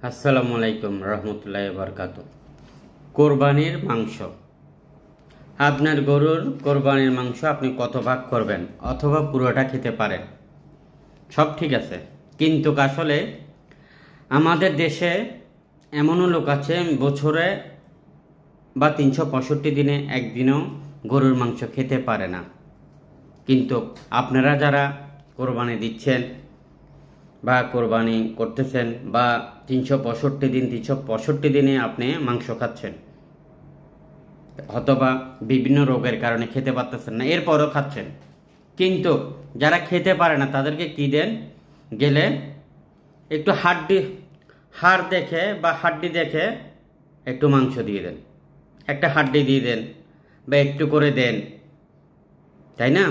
আসসালামু আলাইকুম রহমতুল্লাহি ওয়া বারাকাতুহু। কোরবানির মাংস, আপনার গরুর কোরবানির মাংস আপনি কত ভাগ করবেন অথবা পুরোটা খেতে পারেন, সব ঠিক আছে। কিন্তু আসলে আমাদের দেশে এমনও লোক আছে বছরে বা 365 দিনে একদিনও গরুর মাংস খেতে পারে না। কিন্তু আপনারা যারা কোরবানি দিচ্ছেন বা কোরবানি করতেছেন বা 365 দিনে আপনি মাংস খাচ্ছেন, অথবা বিভিন্ন রোগের কারণে খেতে পারতেছেন না, এরপরও খাচ্ছেন। কিন্তু যারা খেতে পারে না তাদেরকে কি দেন, গেলে একটু হাড় দেখে বা হাড্ডি দেখে একটু মাংস দিয়ে দেন, একটা হাড্ডি দিয়ে দেন বা একটু করে দেন, তাই না?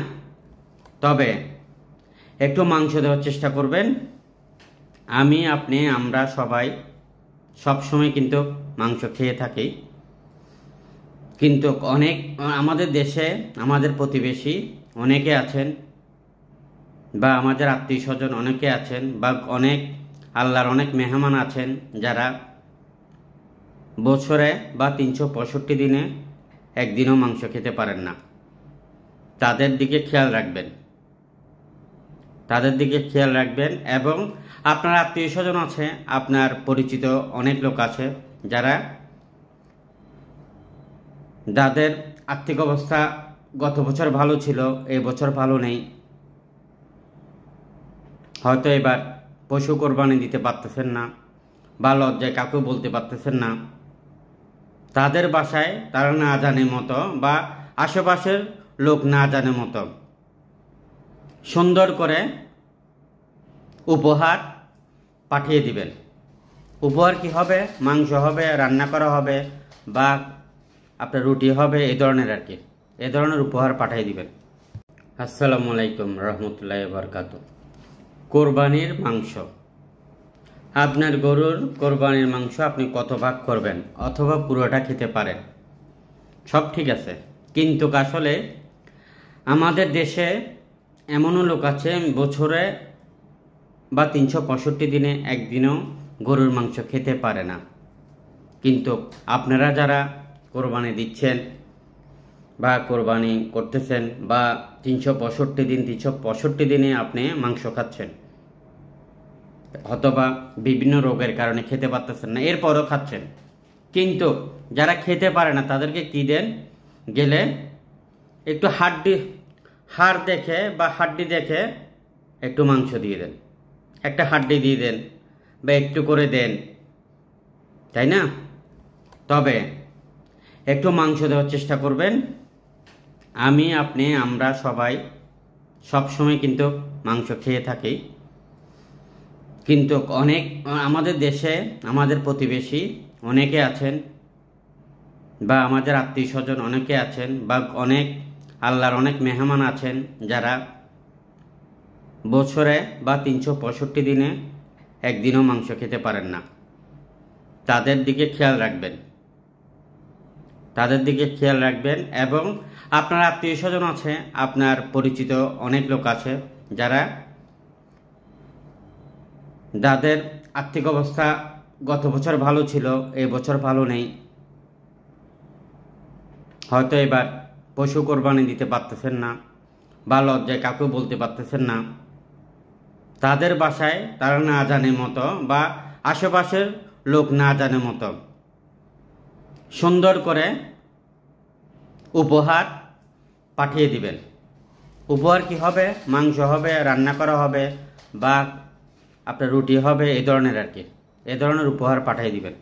তবে একটু মাংস দেওয়ার চেষ্টা করবেন। আমরা সবাই সবসময় কিন্তু মাংস খেয়ে থাকি, কিন্তু আমাদের দেশে আমাদের প্রতিবেশী অনেকে আছেন বা আমাদের আত্মীয় স্বজন অনেকে আছেন বা আল্লাহর অনেক মেহমান আছেন যারা বছরে বা 365 দিনে একদিনও মাংস খেতে পারেন না। তাদের দিকে খেয়াল রাখবেন এবং আপনার আত্মীয় স্বজন আছে, আপনার পরিচিত অনেক লোক আছে যাদের আর্থিক অবস্থা গত বছর ভালো ছিল, এই বছর ভালো নেই, হয়তো এবার পশু কোরবানি দিতে পারতেছেন না বা লজ্জায় কাউকে বলতে পারতেছেন না। তাদের বাসায় তারা না জানে মতো বা আশেপাশের লোক না জানে মতো সুন্দর করে উপহার পাঠিয়ে দিবেন। উপহার কি হবে? মাংস হবে, রান্না করা হবে বা আপনার রুটি হবে, এই ধরনের উপহার পাঠিয়ে দিবেন। আসসালামু আলাইকুম রহমতুল্লাহি ওয়া বারাকাতুহু। কোরবানির মাংস, আপনার গরুর কোরবানির মাংস আপনি কত ভাগ করবেন অথবা পুরোটা খেতে পারেন, সব ঠিক আছে। কিন্তু আসলে আমাদের দেশে এমনও লোক আছে বছরে বা 365 দিনে একদিনও গরুর মাংস খেতে পারে না। কিন্তু আপনারা যারা কোরবানি দিচ্ছেন বা কোরবানি করতেছেন বা 365 দিনে আপনি মাংস খাচ্ছেন, অথবা বিভিন্ন রোগের কারণে খেতে পারতেছেন না, এরপরও খাচ্ছেন। কিন্তু যারা খেতে পারে না তাদেরকে কি দেন, গেলে একটু হাড় দেখে বা হাড্ডি দেখে একটু মাংস দিয়ে দেন, একটা হাড্ডি দিয়ে দেন বা একটু করে দেন, তাই না? তবে একটু মাংস দেওয়ার চেষ্টা করবেন। আমরা সবাই সবসময় কিন্তু মাংস খেয়ে থাকি, কিন্তু আমাদের দেশে আমাদের প্রতিবেশী অনেকে আছেন বা আমাদের আত্মীয় স্বজন অনেকে আছেন বা আল্লাহর অনেক মেহমান আছেন যারা বছরে বা 365 দিনে একদিনও মাংস খেতে পারেন না। তাদের দিকে খেয়াল রাখবেন এবং আপনার আত্মীয় স্বজন আছে, আপনার পরিচিত অনেক লোক আছে যাদের আর্থিক অবস্থা গত বছর ভালো ছিল, এই বছর ভালো নেই, হয়তো এবার পশু কোরবানি দিতে পারতেছেন না বা লজ্জায় কাউকে বলতে পারতেছেন না। তাদের বাসায় তারা না জানে মতো বা আশেপাশের লোক না জানে মতো সুন্দর করে উপহার পাঠিয়ে দিবেন। উপহার কি হবে? মাংস হবে, রান্না করা হবে বা আপনার রুটি হবে, এই ধরনের উপহার পাঠিয়ে দিবেন।